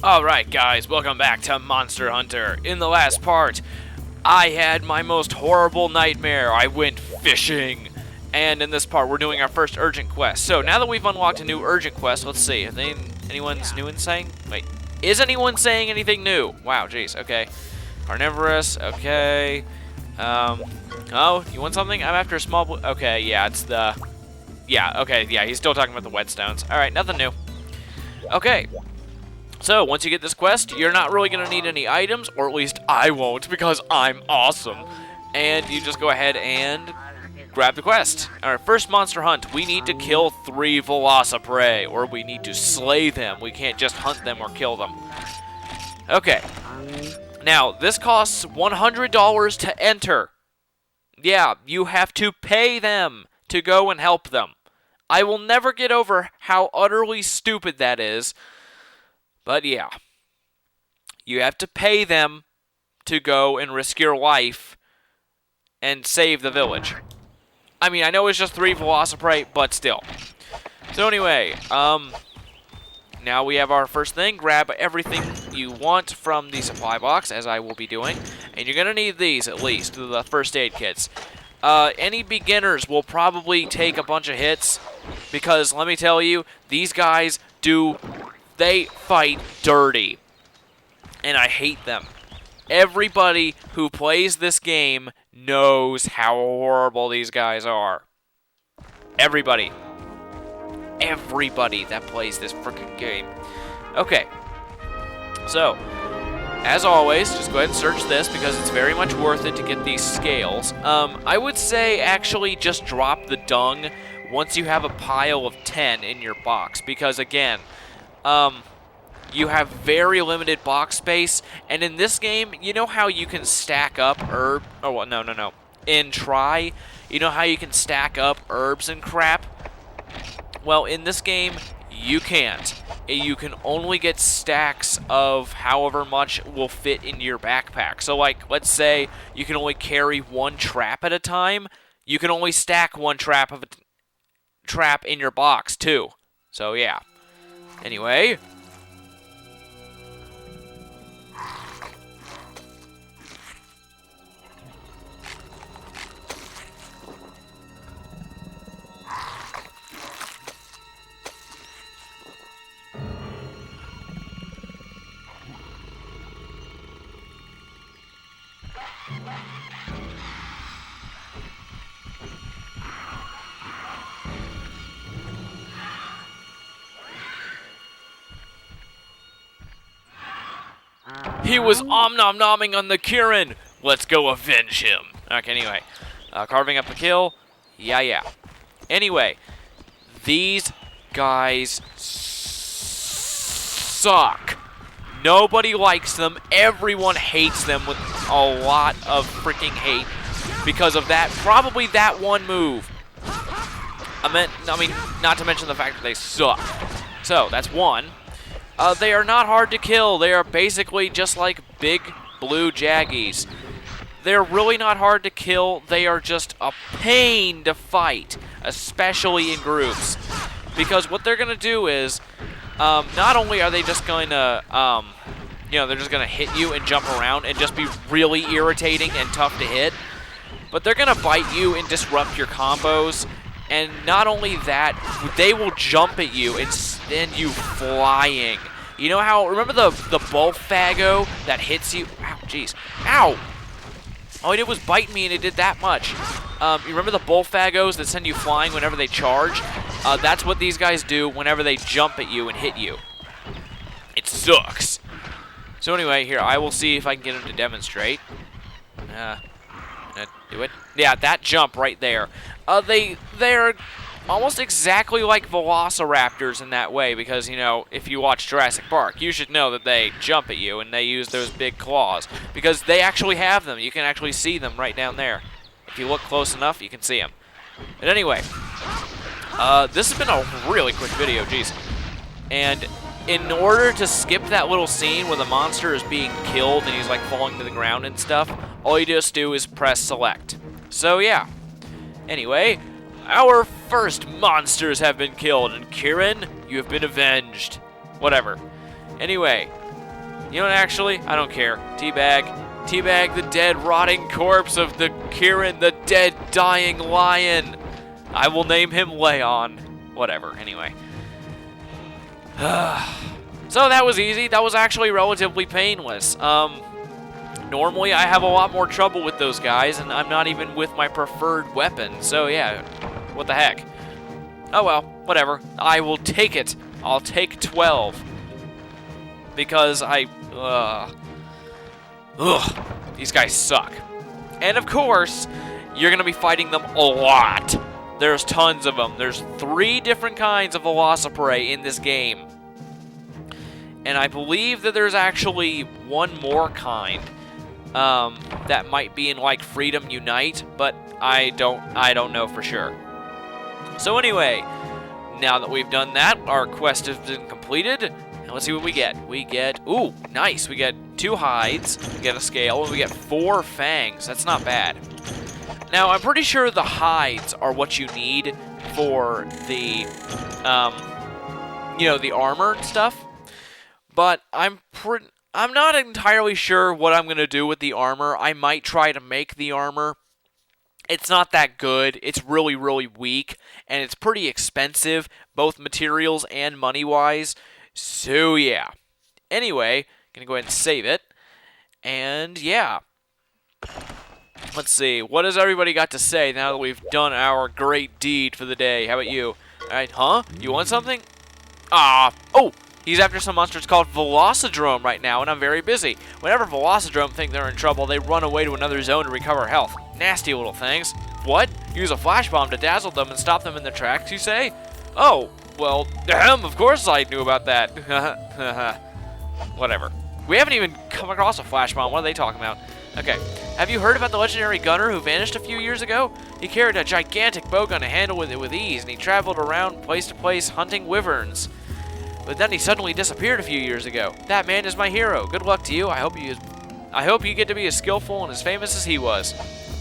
Alright guys, welcome back to Monster Hunter. In the last part, I had my most horrible nightmare. I went fishing. And in this part, we're doing our first urgent quest. So now that we've unlocked a new urgent quest, let's see. Is anyone's new and saying? Wait, is anyone saying anything new? Wow, jeez, okay. Carnivorous, okay. Oh, you want something? I'm after a small okay, yeah, it's the... Yeah, okay, yeah, he's still talking about the whetstones. Alright, nothing new. Okay. So, once you get this quest, you're not really going to need any items, or at least I won't, because I'm awesome. And you just go ahead and grab the quest. Alright, first monster hunt. We need to kill 3 Velociprey, or we need to slay them. We can't just hunt them or kill them. Okay. Now, this costs $100 to enter. Yeah, you have to pay them to go and help them. I will never get over how utterly stupid that is. But yeah, you have to pay them to go and risk your life and save the village. I mean, I know it's just 3 Velociprey, but still. So anyway, now we have our first thing. Grab everything you want from the supply box, as I will be doing. And you're going to need these, at least, the first aid kits. Any beginners will probably take a bunch of hits, because let me tell you, these guys they fight dirty, and I hate them. Everybody who plays this game knows how horrible these guys are. Everybody. Everybody that plays this frickin' game. Okay. So, as always, just go ahead and search this because it's very much worth it to get these scales. I would say actually just drop the dung once you have a pile of 10 in your box, because again, you have very limited box space, and in this game, you know how you can stack up herb? Oh, well, no. In Try, you know how you can stack up herbs and crap? Well, in this game, you can't. You can only get stacks of however much will fit in your backpack. So, like, let's say you can only carry 1 trap at a time. You can only stack 1 trap in your box, too. So, yeah. Anyway. He was om-nom-nomming on the Kirin. Let's go avenge him. Okay, anyway. Carving up the kill. Yeah. Anyway. These guys suck. Nobody likes them. Everyone hates them with a lot of freaking hate because of that. Probably that one move. I mean, not to mention the fact that they suck. So, that's one. They are not hard to kill. They are basically just like big blue jaggies. They're really not hard to kill. They are just a pain to fight, especially in groups. Because what they're going to do is, not only are they just going to, they're just going to hit you and jump around and just be really irritating and tough to hit, but they're going to bite you and disrupt your combos. And not only that, they will jump at you and send you flying. You know how, remember the Bullfago that hits you? Ow, jeez. Ow! All it did was bite me and it did that much. You remember the Bullfagos that send you flying whenever they charge? That's what these guys do whenever they jump at you and hit you. It sucks. So anyway, here, I will see if I can get him to demonstrate. Do it. Yeah, that jump right there. They're almost exactly like velociraptors in that way because, if you watch Jurassic Park, you should know that they jump at you and they use those big claws because they actually have them. You can actually see them right down there. If you look close enough, you can see them. But anyway, this has been a really quick video, jeez. And in order to skip that little scene where the monster is being killed and he's like falling to the ground and stuff, all you just do is press select. So yeah. Anyway, our first monsters have been killed, and Kirin, you have been avenged. Whatever. Anyway, You know what, actually? I don't care. Teabag. Teabag the dead, rotting corpse of the Kieran, the dead, dying lion. I will name him Leon. Whatever, anyway. So that was easy. That was actually relatively painless. Normally I have a lot more trouble with those guys, and I'm not even with my preferred weapon. So yeah, what the heck. Oh well, whatever. I will take it. I'll take 12. Because these guys suck. And of course, you're going to be fighting them a lot. There's tons of them. There's 3 different kinds of Velociprey in this game. And I believe that there's actually one more kind that might be in like Freedom Unite, but I don't know for sure. So anyway, now that we've done that, our quest has been completed. And let's see what we get. We get, ooh, nice. We get 2 hides, we get a scale, and we get 4 fangs. That's not bad. Now, I'm pretty sure the hides are what you need for the, the armor and stuff. But I'm not entirely sure what I'm going to do with the armor. I might try to make the armor. It's not that good. It's really, really weak, and it's pretty expensive, both materials and money-wise. So, yeah. Anyway, going to go ahead and save it. And, yeah. Let's see. What has everybody got to say now that we've done our great deed for the day? How about you? All right, huh? You want something? Oh! He's after some monsters called Velocidouche right now, and I'm very busy. Whenever Velocidouche think they're in trouble, they run away to another zone to recover health. Nasty little things. What? Use a flash bomb to dazzle them and stop them in their tracks, you say? Oh, well, of course I knew about that. Whatever. We haven't even come across a flash bomb. What are they talking about? Okay. Have you heard about the legendary gunner who vanished a few years ago? He carried a gigantic bowgun to handle it with ease, and he traveled around place to place hunting wyverns. But then he suddenly disappeared a few years ago. That man is my hero. Good luck to you. I hope you get to be as skillful and as famous as he was.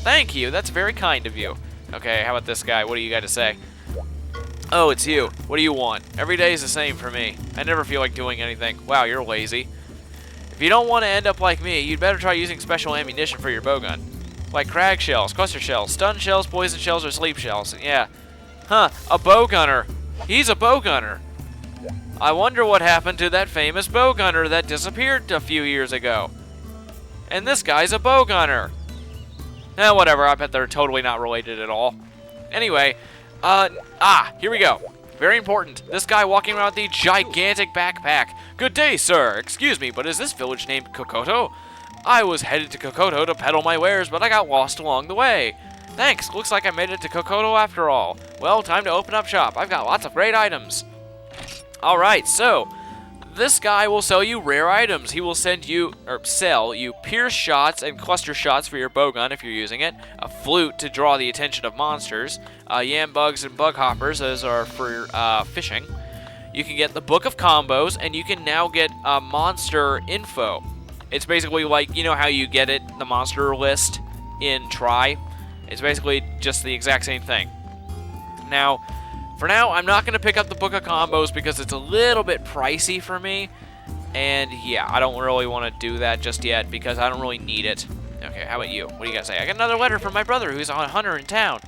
Thank you. That's very kind of you. Okay, how about this guy? What do you got to say? Oh, it's you. What do you want? Every day is the same for me. I never feel like doing anything. Wow, you're lazy. If you don't want to end up like me, you'd better try using special ammunition for your bowgun. Like crag shells, cluster shells, stun shells, poison shells, or sleep shells. Yeah. Huh, a bowgunner. He's a bowgunner. I wonder what happened to that famous bowgunner that disappeared a few years ago. And this guy's a bowgunner. Whatever, I bet they're totally not related at all. Anyway, here we go. Very important. This guy walking around with the gigantic backpack. Good day, sir. Excuse me, but is this village named Kokoto? I was headed to Kokoto to peddle my wares, but I got lost along the way. Thanks. Looks like I made it to Kokoto after all. Well, time to open up shop. I've got lots of great items. Alright, so this guy will sell you rare items. He will sell you pierce shots and cluster shots for your bowgun if you're using it, a flute to draw the attention of monsters, yam bugs and bug hoppers, those are for fishing. You can get the Book of Combos, and you can now get monster info. It's basically like, you know how you get it, the monster list in Try? It's basically just the exact same thing. Now, for now, I'm not going to pick up the Book of Combos because it's a little bit pricey for me. And yeah, I don't really want to do that just yet because I don't really need it. Okay, how about you? What do you got to say? I got another letter from my brother who's a hunter in town.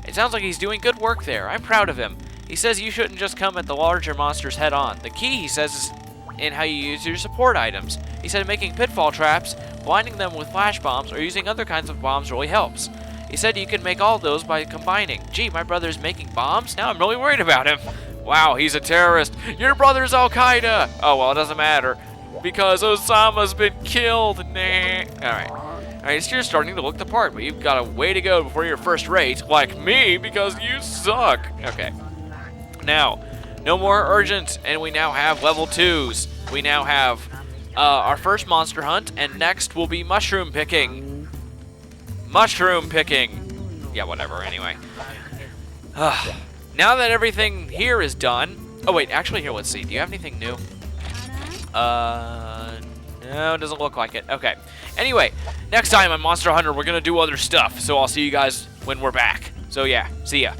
It sounds like he's doing good work there. I'm proud of him. He says you shouldn't just come at the larger monsters head on. The key, he says, is in how you use your support items. He said making pitfall traps, blinding them with flash bombs, or using other kinds of bombs really helps. He said you can make all those by combining. Gee, my brother's making bombs? Now I'm really worried about him. Wow, he's a terrorist. Your brother's Al-Qaeda. Oh, well, it doesn't matter. Because Osama's been killed. Nah. Alright, so you're starting to look the part, but you've got a way to go before you're first rate, like me, because you suck. Okay. Now, no more urgent, and we now have level 2s. We now have our first monster hunt, and next will be mushroom picking. Mushroom picking. Yeah, whatever, anyway. Now that everything here is done... Oh, wait, actually, here, let's see. Do you have anything new? No, it doesn't look like it. Okay. Anyway, next time on Monster Hunter, we're going to do other stuff, so I'll see you guys when we're back. So, yeah, see ya.